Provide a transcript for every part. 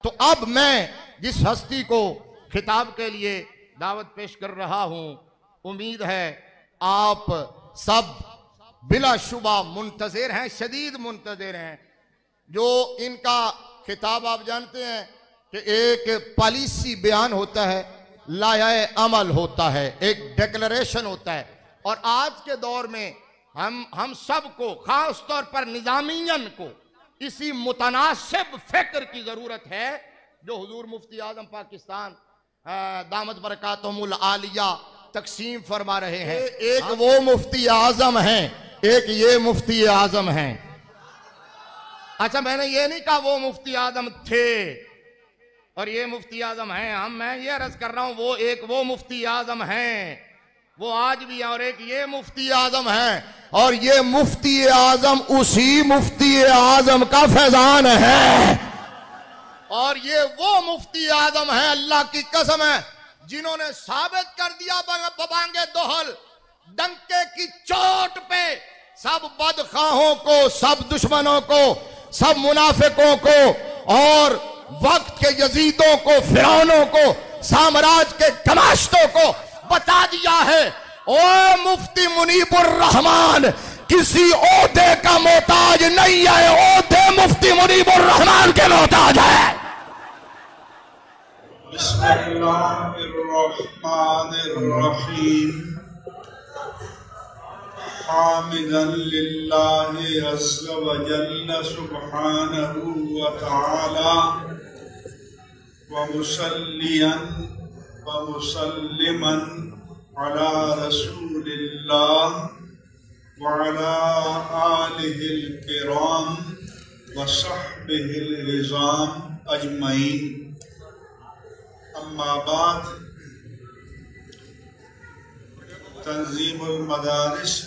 تو اب میں جس ہستی کو خطاب کے لیے دعوت پیش کر رہا ہوں، امید ہے آپ سب بلا شبہ منتظر ہیں، شدید منتظر ہیں۔ جو ان کا خطاب آپ جانتے ہیں کہ ایک پالیسی بیان ہوتا ہے، لائحہ عمل ہوتا ہے، ایک ڈیکلریشن ہوتا ہے، اور آج کے دور میں ہم سب کو، خاص طور پر نظامیین کو، اسی متناسب فکر کی ضرورت ہے جو حضور مفتی اعظم پاکستان دامت برکاتہم العالیہ تقسیم فرما رہے ہیں۔ ایک وہ مفتی اعظم ہیں، ایک یہ مفتی اعظم ہیں۔ اچھا، میں نے یہ نہیں کہا وہ مفتی اعظم تھے اور یہ مفتی اعظم ہیں، میں یہ عرض کر رہا ہوں وہ مفتی اعظم ہیں، وہ آج بھی ہیں، اور ایک یہ مفتی اعظم ہیں، اور یہ مفتی اعظم اسی مفتی اعظم کا فیضان ہے، اور یہ وہ مفتی اعظم ہیں، اللہ کی قسم ہے، جنہوں نے ثابت کر دیا ببانگ دہل، ڈنکے کی چوٹ پہ سب بدخواہوں کو، سب دشمنوں کو، سب منافقوں کو، اور وقت کے یزیدوں کو، فرعونوں کو، سامراج کے گماشتوں کو بتا دیا ہے۔ او مفتی منیب الرحمن کسی عہدے کا محتاج نہیں ہے، عہدے مفتی منیب الرحمن کے محتاج ہے۔ بسم اللہ الرحمن الرحیم، حامدا للہ عز وجل سبحانہ وتعالی، ومصلیا ومسلما علی رسول اللہ وعلی آلہ الکرام وصحبہ العظام اجمعین، اما بعد۔ تنظیم المدارس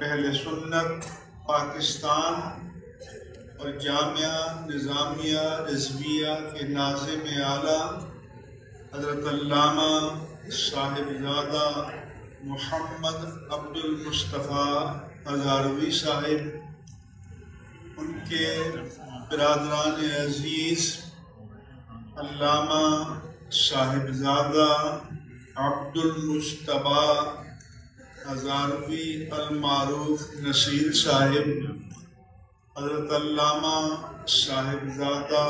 اہل سنت پاکستان اور جامعہ نظامیہ رضویہ کے ناظم اعلیٰ حضرت علامہ صاحبزادہ محمد عبد المصطفیٰ ہزاروی صاحب، ان کے برادران عزیز علامہ صاحبزادہ عبد المجتبیٰ ہزاروی المعروف نصیر صاحب، حضرت علامہ صاحبزادہ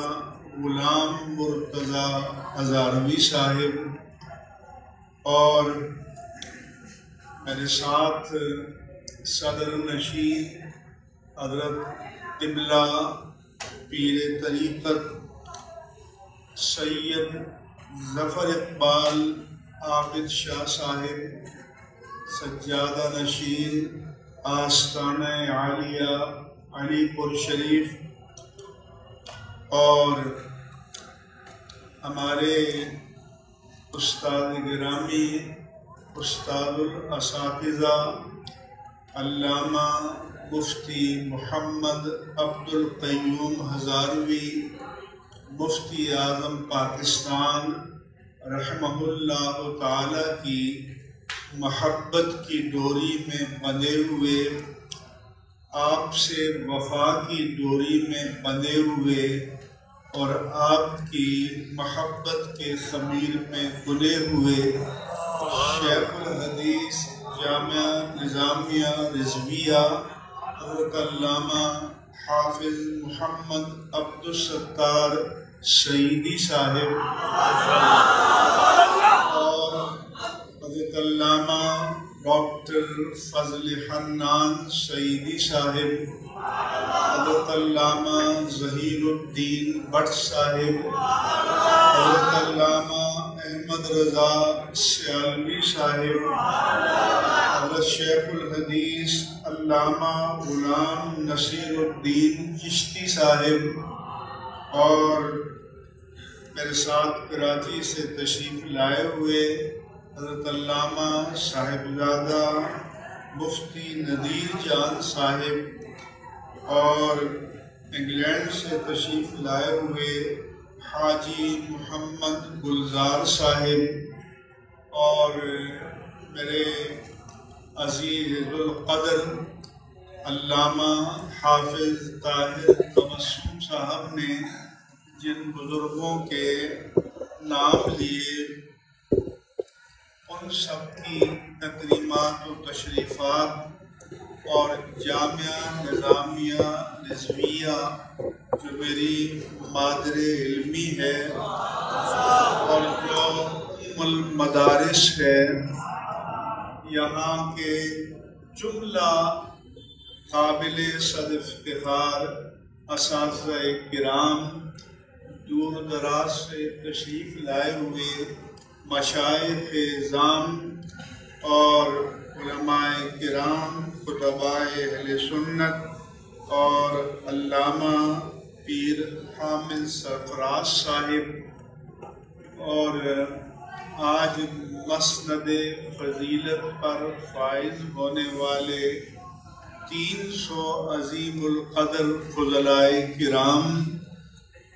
غلام مرتضیٰ ہزاروی صاحب، اور میرے ساتھ صدر نشین حضرت قبلہ پیر طریقت سید ظفر اقبال عابد شاہ صاحب، سجادہ نشین آستانہ عالیہ علی پور شریف، اور ہمارے استاد گرامی، استاد الاساتذہ علامہ مفتی محمد عبد القیوم ہزاروی، مفتی اعظم پاکستان رحمہ اللہ تعالی کی محبت کی ڈوری میں بندھے ہوئے، آپ سے وفا کی ڈوری میں بندھے ہوئے، اور آپ کی محبت کے خمیر میں گلے ہوئے شیخ الحدیث جامعہ نظامیہ رضویہ حضرت علامہ حافظ محمد عبد الستار سعیدی صاحب، اور حضرت علامہ ڈاکٹر فضل حنان سعیدی صاحب، حضرت علامہ ظہیر الدین بٹ صاحب، حضرت علامہ احمد رضا سیالوی صاحب، حضرت شیخ الحدیث علامہ غلام نصیر الدین چشتی صاحب، اور میرے ساتھ کراچی سے تشریف لائے ہوئے حضرت علامہ صاحبزادہ مفتی ندیر جان صاحب، اور انگلینڈ سے تشریف لائے ہوئے حاجی محمد گلزار صاحب، اور میرے عزیز القدر علامہ حافظ طاہر تبسم صاحب نے جن بزرگوں کے نام لیے ان سب کی تقریبات و تشریفات اور جامعہ نظامیہ رضویہ جو میری مادر علمی ہے اور جو ام المدارس ہے، یہاں کے جملہ قابل صد افتخار اساتذہ کرام، دور دراز سے تشریف لائے ہوئے مشائخ اعظام اور علماء کرام، خطباء اہل سنت اور علامہ پیر حامد سرفراز صاحب، اور آج مسند فضیلت پر فائز ہونے والے 300 عظیم القدر فضلائے کرام،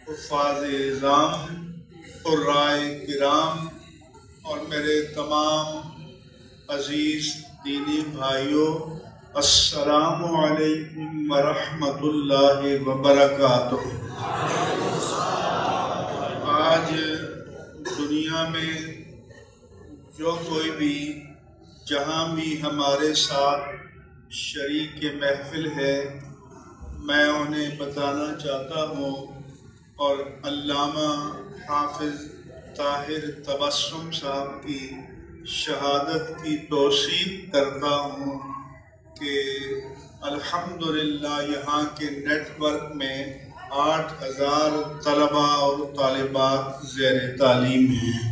حفاظ اعظام، قرائے کرام اور میرے تمام عزیز دینی بھائیوں، السلام علیکم ورحمۃ اللہ وبرکاتہ۔ آج دنیا میں جو کوئی بھی جہاں بھی ہمارے ساتھ شریک محفل ہے، میں انہیں بتانا چاہتا ہوں اور علامہ حافظ طاہر تبسم صاحب کی شہادت کی توثیق کرتا ہوں کہ الحمدللہ یہاں کے نیٹ ورک میں 8000 طلباء اور طالبات زیر تعلیم ہیں،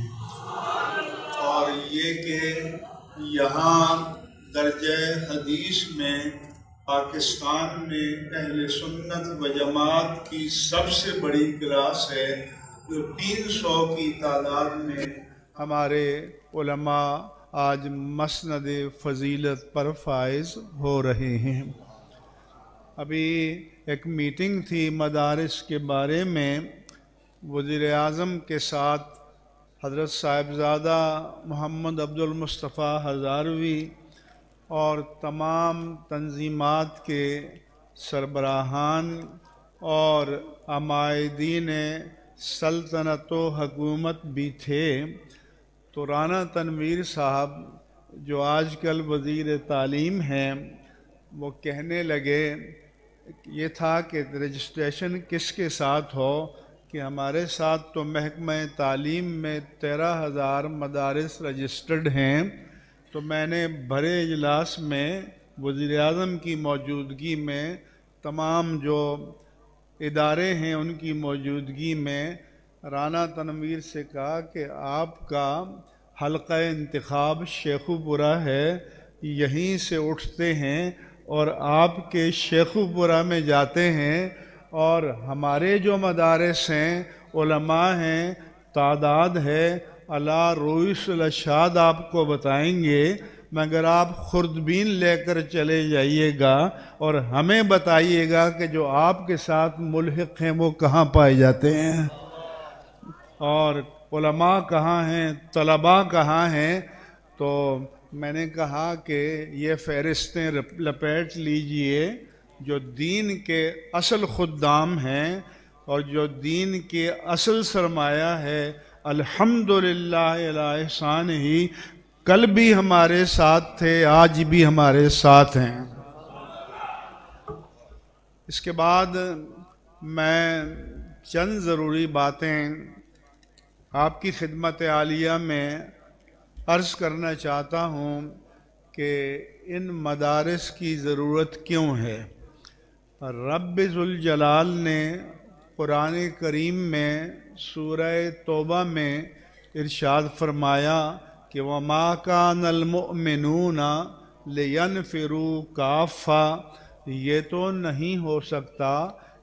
اور یہ کہ یہاں درجہ حدیث میں پاکستان میں اہل سنت و جماعت کی سب سے بڑی کلاس ہے، جو 300 کی تعداد میں ہمارے علماء آج مسند فضیلت پر فائز ہو رہے ہیں۔ ابھی ایک میٹنگ تھی مدارس کے بارے میں، وزیر اعظم کے ساتھ حضرت صاحبزادہ محمد عبد المصطفیٰ ہزاروی اور تمام تنظیمات کے سربراہان اور عمائدین سلطنت و حکومت بھی تھے، تو رانا تنویر صاحب جو آج کل وزیر تعلیم ہیں، وہ کہنے لگے، یہ تھا کہ رجسٹریشن کس کے ساتھ ہو، کہ ہمارے ساتھ تو محکمہ تعلیم میں 13,000 مدارس رجسٹرڈ ہیں، تو میں نے بڑے اجلاس میں وزیر اعظم کی موجودگی میں تمام جو ادارے ہیں ان کی موجودگی میں رانا تنویر سے کہا کہ آپ کا حلقہ انتخاب شیخو پورہ ہے، یہیں سے اٹھتے ہیں اور آپ کے شیخو پورہ میں جاتے ہیں، اور ہمارے جو مدارس ہیں، علماء ہیں، تعداد ہے، اللہ رویس الاشاد آپ کو بتائیں گے، مگر آپ خوردبین لے کر چلے جائیے گا اور ہمیں بتائیے گا کہ جو آپ کے ساتھ ملحق ہیں وہ کہاں پائے جاتے ہیں، اور علماء کہاں ہیں، طلباء کہاں ہیں۔ تو میں نے کہا کہ یہ فہرستیں لپیٹ لیجئے، جو دین کے اصل خدام ہیں اور جو دین کے اصل سرمایہ ہے، الحمدللہ الی احسان ہی، کل بھی ہمارے ساتھ تھے، آج بھی ہمارے ساتھ ہیں۔ اس کے بعد میں چند ضروری باتیں آپ کی خدمت عالیہ میں عرض کرنا چاہتا ہوں کہ ان مدارس کی ضرورت کیوں ہے۔ رب ذوالجلال نے قرآن کریم میں سورہ توبہ میں ارشاد فرمایا کہ وَمَا كَانَ الْمُؤْمِنُونَ لِيَنْفِرُوا كَافَّةً، یہ تو نہیں ہو سکتا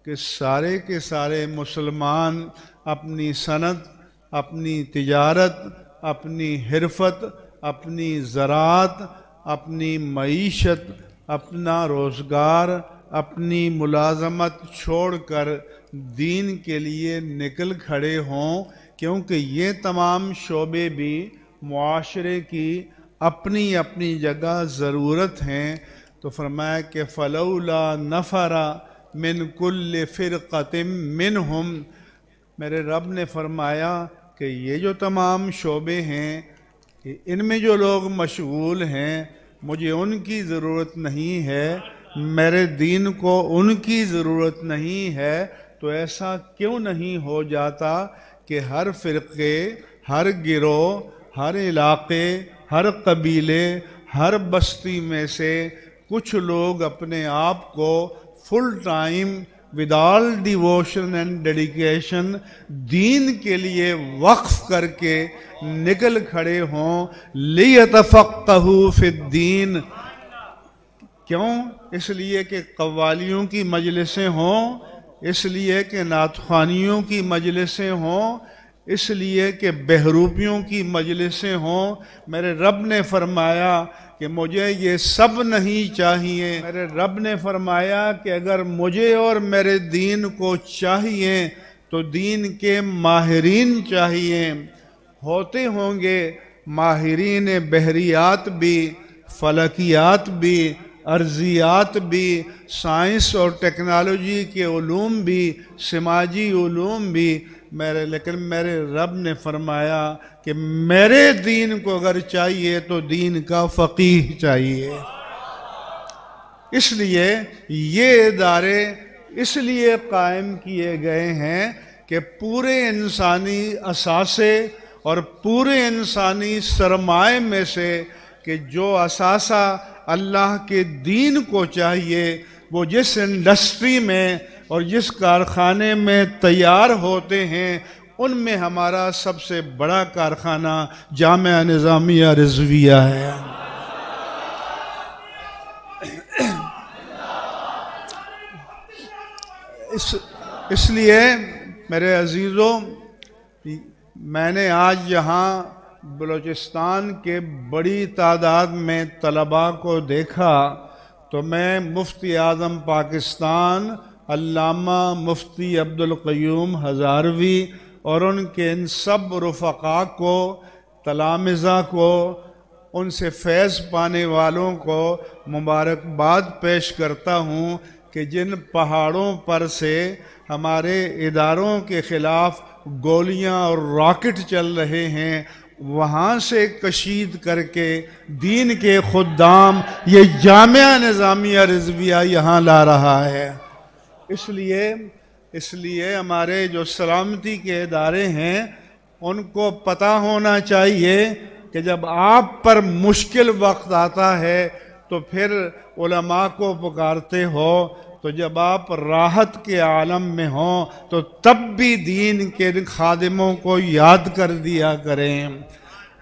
کہ سارے کے سارے مسلمان اپنی صنعت، اپنی تجارت، اپنی حرفت، اپنی زراعت، اپنی معیشت، اپنا روزگار، اپنی ملازمت چھوڑ کر دین کے لیے نکل کھڑے ہوں، کیونکہ یہ تمام شعبے بھی معاشرے کی اپنی اپنی جگہ ضرورت ہیں۔ تو فرمایا کہ فَلَوْلَا نَفَرَ مِن كُلِّ فِرْقَةٍ مِّنْهُمْ، میرے رب نے فرمایا کہ یہ جو تمام شعبے ہیں ان میں جو لوگ مشغول ہیں مجھے ان کی ضرورت نہیں ہے، میرے دین کو ان کی ضرورت نہیں ہے، تو ایسا کیوں نہیں ہو جاتا کہ ہر فرقے، ہر گروہ، ہر علاقے، ہر قبیلے، ہر بستی میں سے کچھ لوگ اپنے آپ کو full time with all devotion and dedication دین کے لیے وقف کر کے نکل کھڑے ہوں لیتفقہوا فی الدین۔ کیوں؟ اس لیے کہ قوالیوں کی مجلسیں ہوں، اس لیے کہ نعت خوانیوں کی مجلسیں ہوں، اس لیے کہ بہروپیوں کی مجلسیں ہوں۔ میرے رب نے فرمایا کہ مجھے یہ سب نہیں چاہیے۔ میرے رب نے فرمایا کہ اگر مجھے اور میرے دین کو چاہیے تو دین کے ماہرین چاہیے۔ ہوتے ہوں گے ماہرین بحریات بھی، فلکیات بھی، ارضیات بھی، سائنس اور ٹیکنالوجی کے علوم بھی، سماجی علوم بھی، لیکن میرے رب نے فرمایا کہ میرے دین کو اگر چاہیے تو دین کا فقیہ چاہیے۔ اس لیے یہ ادارے اس لیے قائم کیے گئے ہیں کہ پورے انسانی اثاثے اور پورے انسانی سرمائے میں سے کہ جو اثاثہ اللہ کے دین کو چاہیے وہ جس انڈسٹری میں اور جس کارخانے میں تیار ہوتے ہیں ان میں ہمارا سب سے بڑا کارخانہ جامعہ نظامیہ رضویہ ہے۔ اس لیے میرے عزیزوں، میں نے آج یہاں بلوچستان کے بڑی تعداد میں طلباء کو دیکھا تو میں مفتی اعظم پاکستان علامہ مفتی عبدالقیوم ہزاروی اور ان کے ان سب رفقاء کو، تلامذہ کو، ان سے فیض پانے والوں کو مبارکباد پیش کرتا ہوں کہ جن پہاڑوں پر سے ہمارے اداروں کے خلاف گولیاں اور راکٹ چل رہے ہیں وہاں سے کشید کر کے دین کے خدام یہ جامعہ نظامیہ رضویہ یہاں لا رہا ہے۔ اس لیے ہمارے جو سلامتی کے ادارے ہیں ان کو پتہ ہونا چاہیے کہ جب آپ پر مشکل وقت آتا ہے تو پھر علماء کو پکارتے ہو، تو جب آپ راحت کے عالم میں ہوں تو تب بھی دین کے خادموں کو یاد کر دیا کریں۔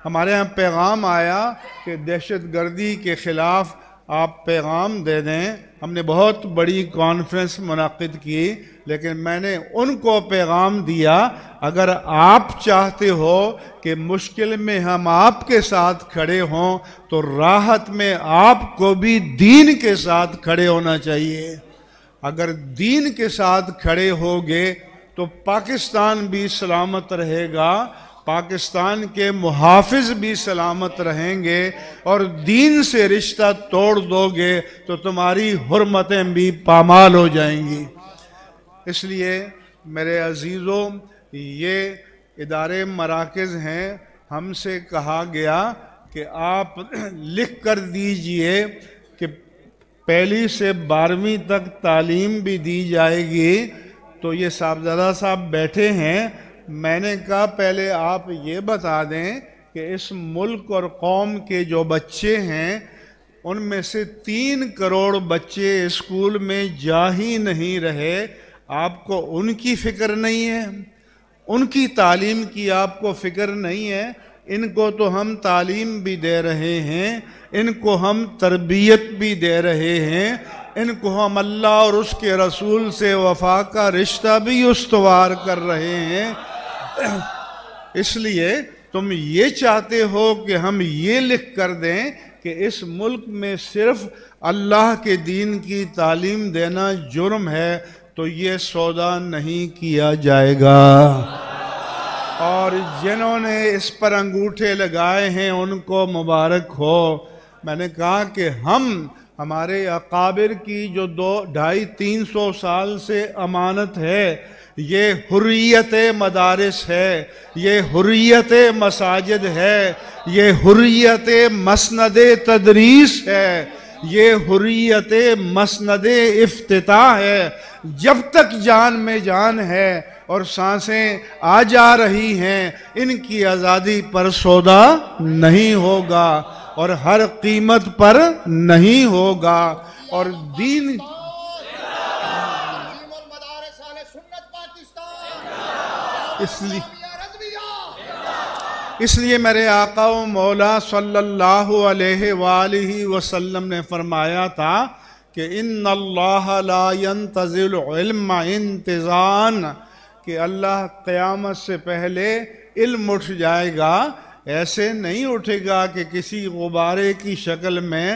ہمارے ہاں پیغام آیا کہ دہشت گردی کے خلاف آپ پیغام دے دیں۔ ہم نے بہت بڑی کانفرنس منعقد کی، لیکن میں نے ان کو پیغام دیا اگر آپ چاہتے ہو کہ مشکل میں ہم آپ کے ساتھ کھڑے ہوں تو راحت میں آپ کو بھی دین کے ساتھ کھڑے ہونا چاہیے۔ اگر دین کے ساتھ کھڑے ہوگے تو پاکستان بھی سلامت رہے گا، پاکستان کے محافظ بھی سلامت رہیں گے، اور دین سے رشتہ توڑ دو گے تو تمہاری حرمتیں بھی پامال ہو جائیں گی۔ اس لیے میرے عزیزوں، یہ ادارے مراکز ہیں، ہم سے کہا گیا کہ آپ لکھ کر دیجئے کہ پہلی سے 12ویں تک تعلیم بھی دی جائے گی۔ تو یہ صاحبزادہ صاحب بیٹھے ہیں، میں نے کہا پہلے آپ یہ بتا دیں کہ اس ملک اور قوم کے جو بچے ہیں ان میں سے 3 کروڑ بچے اسکول میں جا ہی نہیں رہے، آپ کو ان کی فکر نہیں ہے؟ ان کی تعلیم کی آپ کو فکر نہیں ہے؟ ان کو تو ہم تعلیم بھی دے رہے ہیں، ان کو ہم تربیت بھی دے رہے ہیں، ان کو ہم اللہ اور اس کے رسول سے وفا کا رشتہ بھی استوار کر رہے ہیں۔ اس لیے تم یہ چاہتے ہو کہ ہم یہ لکھ کر دیں کہ اس ملک میں صرف اللہ کے دین کی تعلیم دینا جرم ہے، تو یہ سودا نہیں کیا جائے گا۔ اور جنہوں نے اس پر انگوٹھے لگائے ہیں ان کو مبارک ہو۔ میں نے کہا کہ ہمارے اکابر کی جو 250-300 سال سے امانت ہے، یہ حریت مدارس ہے، یہ حریت مساجد ہے، یہ حریت مسند تدریس ہے، یہ حریت مسند افتتاح ہے۔ جب تک جان میں جان ہے اور سانسیں آ جا رہی ہیں، ان کی آزادی پر سودا نہیں ہوگا اور ہر قیمت پر نہیں ہوگا۔ اور دین اس لیے میرے آقا و مولا صلی اللہ علیہ وآلہ وسلم نے فرمایا تھا کہ ان اللہ لا ينتظر العلم انتظان، کہ اللہ قیامت سے پہلے علم اٹھ جائے گا، ایسے نہیں اٹھے گا کہ کسی غبارے کی شکل میں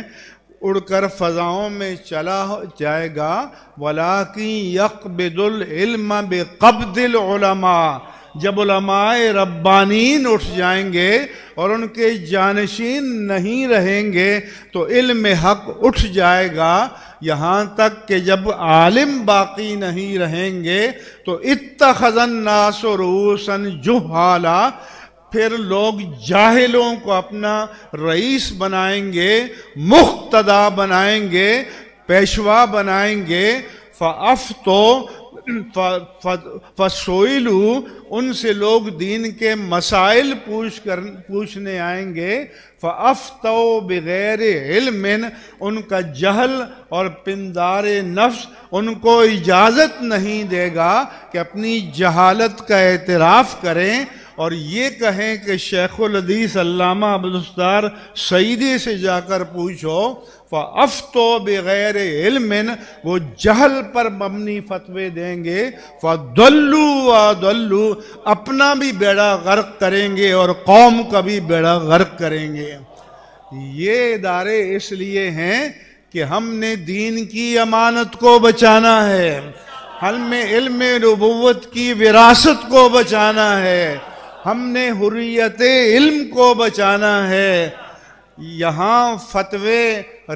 اڑ کر فضاؤں میں چلا جائے گا، وَلَٰكِن يَقْبِضُ الْعِلْمَ بِقَبْضِ الْعُلَمَاء، جب علماء ربانین اٹھ جائیں گے اور ان کے جانشین نہیں رہیں گے تو علم حق اٹھ جائے گا، یہاں تک کہ جب عالم باقی نہیں رہیں گے تو اتخذ الناس رؤوسا جہالا، پھر لوگ جاہلوں کو اپنا رئیس بنائیں گے، مقتدا بنائیں گے، پیشوا بنائیں گے، فَأَفْتُوا فَسُئِلُوا، ان سے لوگ دین کے مسائل پوچھنے آئیں گے، فَأَفْتَوْا بِغَيْرِ عِلْمٍ، ان کا جہل اور پندار نفس ان کو اجازت نہیں دے گا کہ اپنی جہالت کا اعتراف کریں اور یہ کہیں کہ شیخ الحدیث علامہ عبدالستار سعیدی سے جا کر پوچھو، فَأَفْتُوا بِغَيْرِ عِلْمٍ، وہ جہل پر مبنی فتوے دیں گے، فَضَلُّوا وَأَضَلُّوا، اپنا بھی بیڑا غرق کریں گے اور قوم کا بھی بیڑا غرق کریں گے۔ یہ ادارے اس لیے ہیں کہ ہم نے دین کی امانت کو بچانا ہے، ہم نے علم نبوت کی وراثت کو بچانا ہے، ہم نے حریت علم کو بچانا ہے۔ یہاں فتوے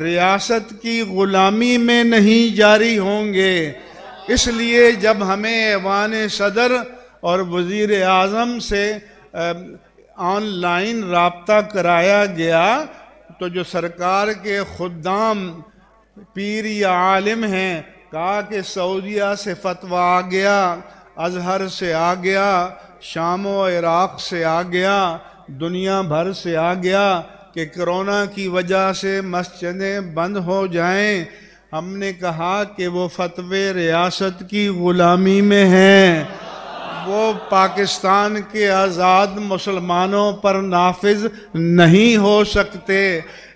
ریاست کی غلامی میں نہیں جاری ہوں گے، اس لیے جب ہمیں ایوان صدر اور وزیر اعظم سے آن لائن رابطہ کرایا گیا تو جو سرکار کے خدام پیر یا عالم ہیں کہا کہ سعودیہ سے فتویٰ آ گیا، ازہر سے آ گیا، شام و عراق سے آ گیا، دنیا بھر سے آ گیا کہ کرونا کی وجہ سے مسجدیں بند ہو جائیں۔ ہم نے کہا کہ وہ فتوے ریاست کی غلامی میں ہیں، وہ پاکستان کے آزاد مسلمانوں پر نافذ نہیں ہو سکتے،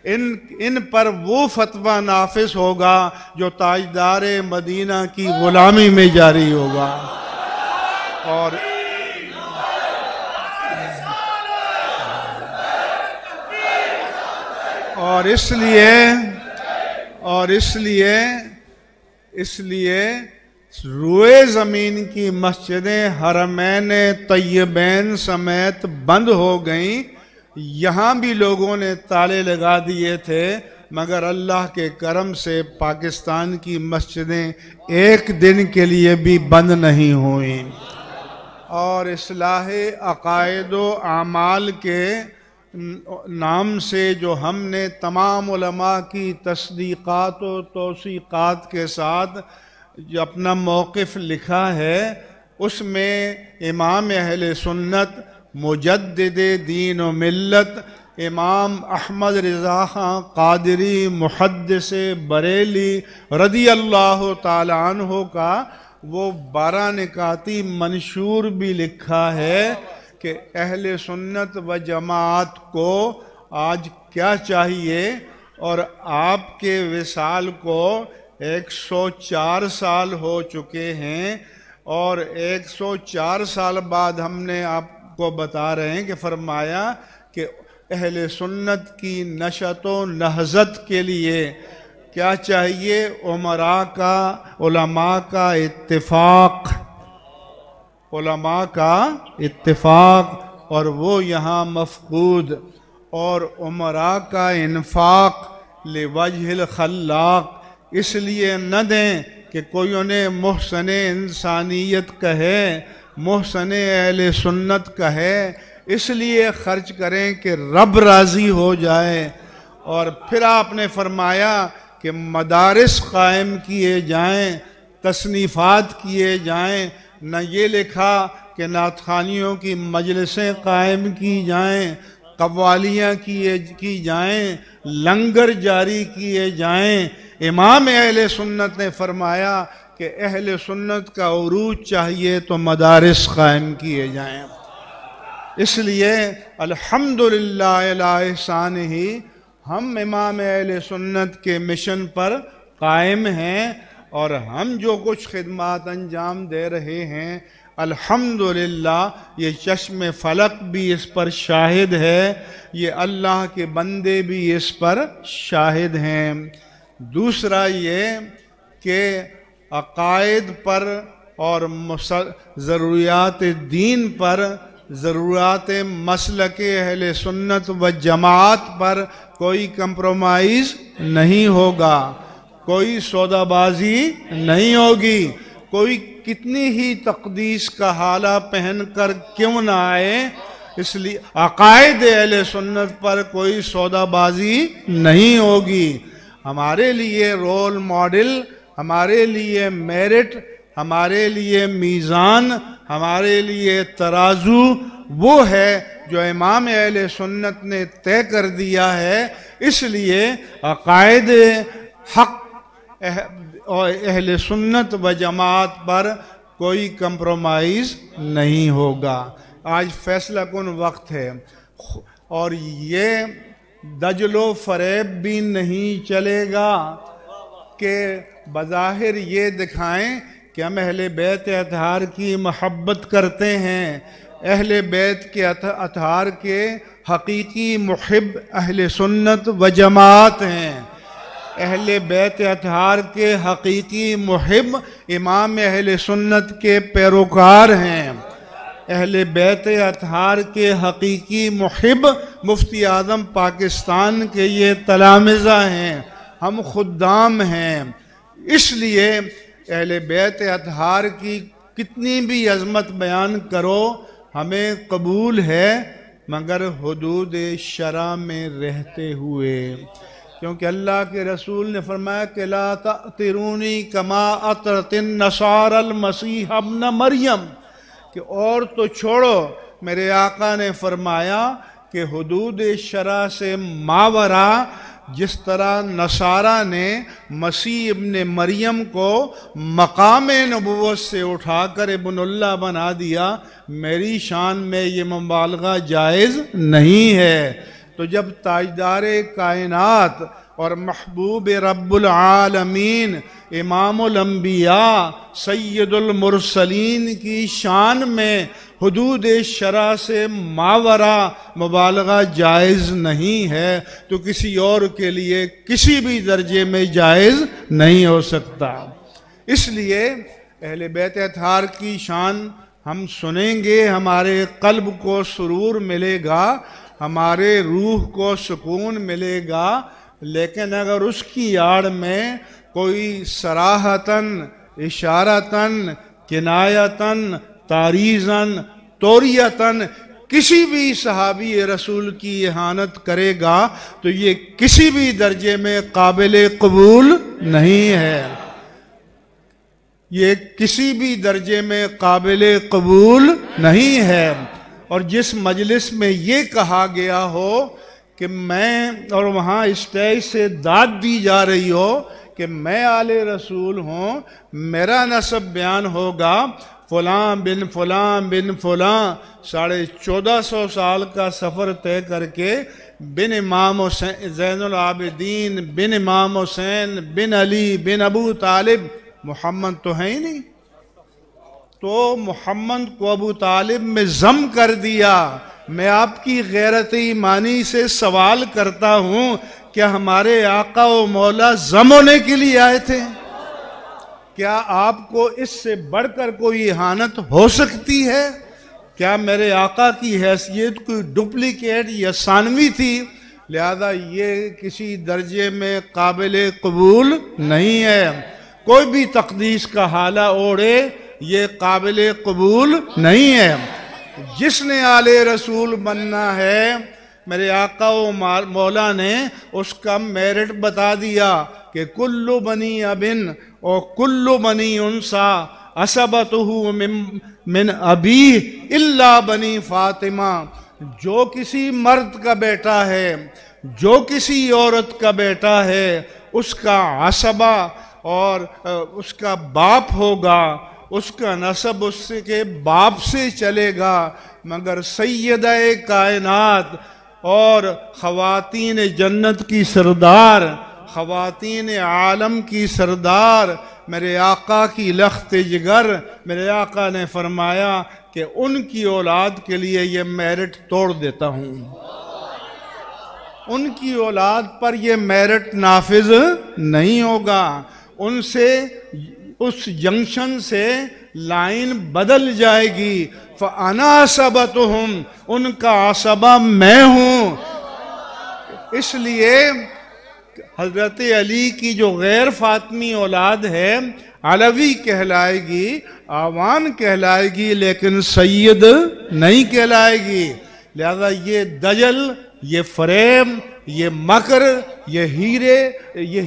ان پر وہ فتویٰ نافذ ہوگا جو تاجدار مدینہ کی غلامی میں جاری ہوگا۔ اور اس لیے روئے زمین کی مسجدیں حرمین طیبین سمیت بند ہو گئیں، یہاں بھی لوگوں نے تالے لگا دیے تھے، مگر اللہ کے کرم سے پاکستان کی مسجدیں ایک دن کے لیے بھی بند نہیں ہوئیں۔ اور اصلاح عقائد و اعمال کے نام سے جو ہم نے تمام علماء کی تصدیقات و توثیقات کے ساتھ جو اپنا موقف لکھا ہے، اس میں امام اہل سنت مجدد دین و ملت امام احمد رضا خان قادری محدث بریلی رضی اللہ تعالی عنہ کا وہ 12 نکاتی منشور بھی لکھا ہے کہ اہل سنت و جماعت کو آج کیا چاہیے، اور آپ کے وصال کو 104 سال ہو چکے ہیں، اور 104 سال بعد ہم نے آپ کو بتا رہے ہیں کہ فرمایا کہ اہل سنت کی نشت و نہضت کے لیے کیا چاہیے، امراء کا علماء کا اتفاق، علماء کا اتفاق، اور وہ یہاں مفقود، اور امراء کا انفاق لوجہ الخلاق، اس لیے نہ دیں کہ کوئی انہیں محسن انسانیت کہے، محسن اہل سنت کہے، اس لیے خرچ کریں کہ رب راضی ہو جائے۔ اور پھر آپ نے فرمایا کہ مدارس قائم کیے جائیں، تصنیفات کیے جائیں، نہ یہ لکھا کہ نعت خوانیوں کی مجلسیں قائم کی جائیں، قوالیاں کی جائیں، لنگر جاری کیے جائیں۔ امام اہل سنت نے فرمایا کہ اہل سنت کا عروج چاہیے تو مدارس قائم کیے جائیں۔ اس لیے الحمدللہ علی احسانہ ہم امام اہل سنت کے مشن پر قائم ہیں، اور ہم جو کچھ خدمات انجام دے رہے ہیں الحمدللہ یہ چشم فلک بھی اس پر شاہد ہے، یہ اللہ کے بندے بھی اس پر شاہد ہیں۔ دوسرا یہ کہ عقائد پر اور ضروریات دین پر، ضروریات مسلک اہل سنت و جماعت پر کوئی کمپرومائز نہیں ہوگا، کوئی سودا بازی نہیں ہوگی، کوئی کتنی ہی تقدیس کا حالہ پہن کر کیوں نہ آئے، اس لیے عقائد اہل سنت پر کوئی سودا بازی نہیں ہوگی۔ ہمارے لیے رول ماڈل، ہمارے لیے میرٹ، ہمارے لیے میزان، ہمارے لیے ترازو وہ ہے جو امام اہل سنت نے طے کر دیا ہے۔ اس لیے عقائد حق اور اہل سنت و جماعت پر کوئی کمپرومائز نہیں ہوگا۔ آج فیصلہ کن وقت ہے، اور یہ دجل و فریب بھی نہیں چلے گا کہ بظاہر یہ دکھائیں کہ ہم اہل بیت اطہار کی محبت کرتے ہیں۔ اہل بیت کے اطہار کے حقیقی محب اہل سنت و جماعت ہیں۔ اہل بیت اطہار کے حقیقی محب امام اہل سنت کے پیروکار ہیں۔ اہل بیت اطہار کے حقیقی محب مفتی اعظم پاکستان کے یہ تلامذہ ہیں، ہم خدام ہیں۔ اس لیے اہل بیت اطہار کی کتنی بھی عظمت بیان کرو ہمیں قبول ہے، مگر حدود شرع میں رہتے ہوئے، کیونکہ اللہ کے رسول نے فرمایا کہ لا تأطرونی کما اطرت النصارى المسیح ابن مریم، کہ اور تو چھوڑو، میرے آقا نے فرمایا کہ حدود شرع سے ماورا جس طرح نصارہ نے مسیح ابن مریم کو مقام نبوت سے اٹھا کر ابن اللہ بنا دیا، میری شان میں یہ مبالغہ جائز نہیں ہے۔ تو جب تاجدار کائنات اور محبوب رب العالمین امام الانبیاء سید المرسلین کی شان میں حدود شرع سے ماورا مبالغہ جائز نہیں ہے، تو کسی اور کے لیے کسی بھی درجے میں جائز نہیں ہو سکتا۔ اس لیے اہل بیت اطہار کی شان ہم سنیں گے، ہمارے قلب کو سرور ملے گا، ہمارے روح کو سکون ملے گا، لیکن اگر اس کی آڑ میں کوئی صراحتاً، اشارتاً، کنایتاً، تعریضاً، توریتاً کسی بھی صحابی رسول کی اہانت کرے گا تو یہ کسی بھی درجے میں قابل قبول نہیں ہے، یہ کسی بھی درجے میں قابل قبول نہیں ہے۔ اور جس مجلس میں یہ کہا گیا ہو کہ میں، اور وہاں اسٹیج سے داد دی جا رہی ہو کہ میں آل رسول ہوں، میرا نسب بیان ہوگا، فلاں بن فلاں بن فلاں 1450 سال کا سفر طے کر کے بن امام حسین زین العابدین بن امام حسین بن علی بن ابو طالب، محمد تو ہے ہی نہیں، تو محمد کو ابو طالب میں ضم کر دیا۔ میں آپ کی غیرت ایمانی سے سوال کرتا ہوں، کیا ہمارے آقا و مولا ضم ہونے کے لیے آئے تھے؟ کیا آپ کو اس سے بڑھ کر کوئی اہانت ہو سکتی ہے؟ کیا میرے آقا کی حیثیت کوئی ڈپلیکیٹ یا ثانوی تھی؟ لہذا یہ کسی درجے میں قابل قبول نہیں ہے۔ کوئی بھی تقدیس کا حالہ اوڑھے یہ قابل قبول نہیں ہے۔ جس نے آل رسول بننا ہے، میرے آقا و مولا نے اس کا میرٹ بتا دیا کہ کل بنی ابن اور کل بنی انسا عصبتہ من ابی الا بنی فاطمہ۔ جو کسی مرد کا بیٹا ہے، جو کسی عورت کا بیٹا ہے، اس کا عصبہ اور اس کا باپ ہوگا، اس کا نسب اس کے باپ سے چلے گا، مگر سیدہ کائنات اور خواتین جنت کی سردار، خواتین عالم کی سردار، میرے آقا کی لخت جگر، میرے آقا نے فرمایا کہ ان کی اولاد کے لیے یہ میرٹ توڑ دیتا ہوں، ان کی اولاد پر یہ میرٹ نافذ نہیں ہوگا، ان سے اس جنکشن سے لائن بدل جائے گی۔ فَأَنَا عَصَبَتُهُمْ، ان کا عصبہ میں ہوں۔ اس لیے حضرت علی کی جو غیر فاطمی اولاد ہے علوی کہلائے گی، آوان کہلائے گی، لیکن سید نہیں کہلائے گی۔ لہذا یہ دجل، یہ فریب، یہ مکر، یہ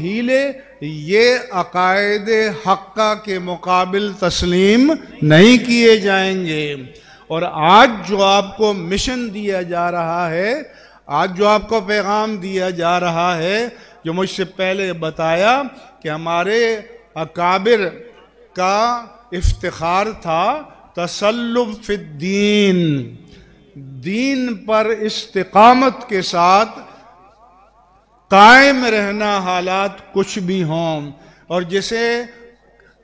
ہیلے یہ عقائد حقہ کے مقابل تسلیم نہیں کیے جائیں گے۔ اور آج جو آپ کو مشن دیا جا رہا ہے، آج جو آپ کو پیغام دیا جا رہا ہے، جو مجھ سے پہلے بتایا کہ ہمارے اکابر کا افتخار تھا تسلب فی الدین، دین پر استقامت کے ساتھ قائم رہنا، حالات کچھ بھی ہوں۔ اور جسے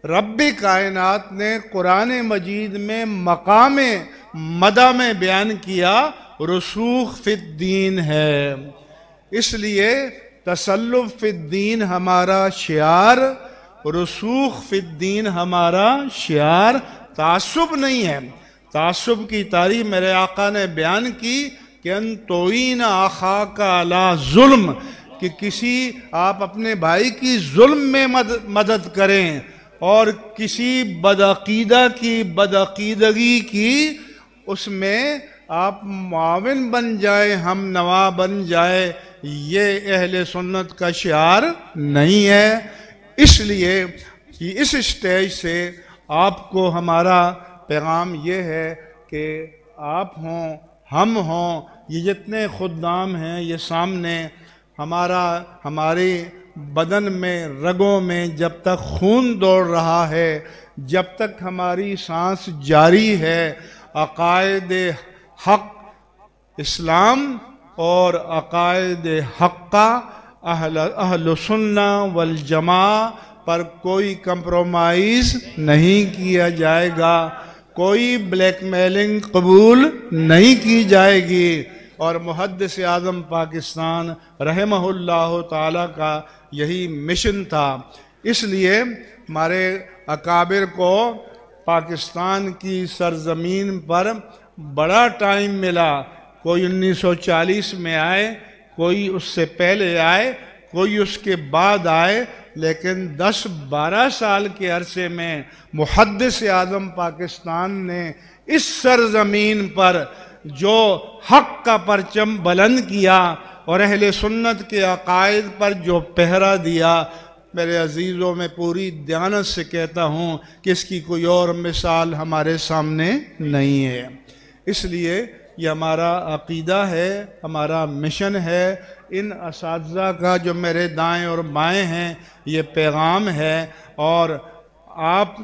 رب کائنات نے قرآن مجید میں مقام مدح میں بیان کیا، رسوخ فی الدین ہے۔ اس لیے تسلب فی الدین ہمارا شعار، رسوخ فی الدین ہمارا شعار، تعصب نہیں ہے۔ تعصب کی تعریف میرے آقا نے بیان کی کہ ان توئین اخاک علی ظلم، کہ کسی آپ اپنے بھائی کی ظلم میں مدد کریں، اور کسی بدعقیدہ کی بدعقیدگی کی اس میں آپ معاون بن جائے، ہم نوا بن جائے، یہ اہل سنت کا شعار نہیں ہے۔ اس لیے اس اسٹیج سے آپ کو ہمارا پیغام یہ ہے کہ آپ ہوں، ہم ہوں، یہ جتنے خدام ہیں یہ سامنے، ہمارے بدن میں، رگوں میں جب تک خون دوڑ رہا ہے، جب تک ہماری سانس جاری ہے، عقائد حق اسلام اور عقائد حقہ اہل سنہ والجماع پر کوئی کمپرومائز نہیں کیا جائے گا، کوئی بلیک میلنگ قبول نہیں کی جائے گی۔ اور محدث اعظم پاکستان رحمہ اللہ تعالیٰ کا یہی مشن تھا۔ اس لیے ہمارے اکابر کو پاکستان کی سرزمین پر بڑا ٹائم ملا، کوئی 1940 میں آئے، کوئی اس سے پہلے آئے، کوئی اس کے بعد آئے، لیکن 10-12 سال کے عرصے میں محدث اعظم پاکستان نے اس سرزمین پر جو حق کا پرچم بلند کیا اور اہل سنت کے عقائد پر جو پہرا دیا، میرے عزیزوں میں پوری دیانت سے کہتا ہوں کہ اس کی کوئی اور مثال ہمارے سامنے نہیں ہے۔ اس لیے یہ ہمارا عقیدہ ہے، ہمارا مشن ہے۔ ان اساتذہ کا جو میرے دائیں اور بائیں ہیں یہ پیغام ہے، اور آپ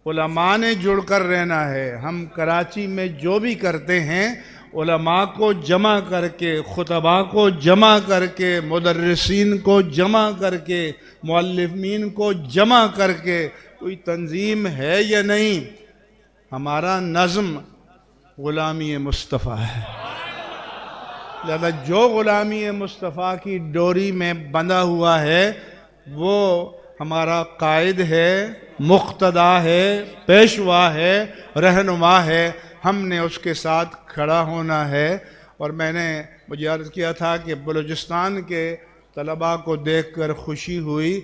علماء نے جڑ کر رہنا ہے۔ ہم کراچی میں جو بھی کرتے ہیں، علماء کو جمع کر کے، خطباء کو جمع کر کے، مدرسین کو جمع کر کے، مؤلفین کو جمع کر کے کوئی تنظیم ہے یا نہیں؟ ہمارا نظم غلامی مصطفیٰ ہے۔ لہذا جو غلامی مصطفیٰ کی ڈوری میں بندھا ہوا ہے وہ ہمارا قائد ہے، مقتدا ہے، پیشوا ہے، رہنما ہے۔ ہم نے اس کے ساتھ کھڑا ہونا ہے۔ اور میں نے مجھے عرض کیا تھا کہ بلوچستان کے طلباء کو دیکھ کر خوشی ہوئی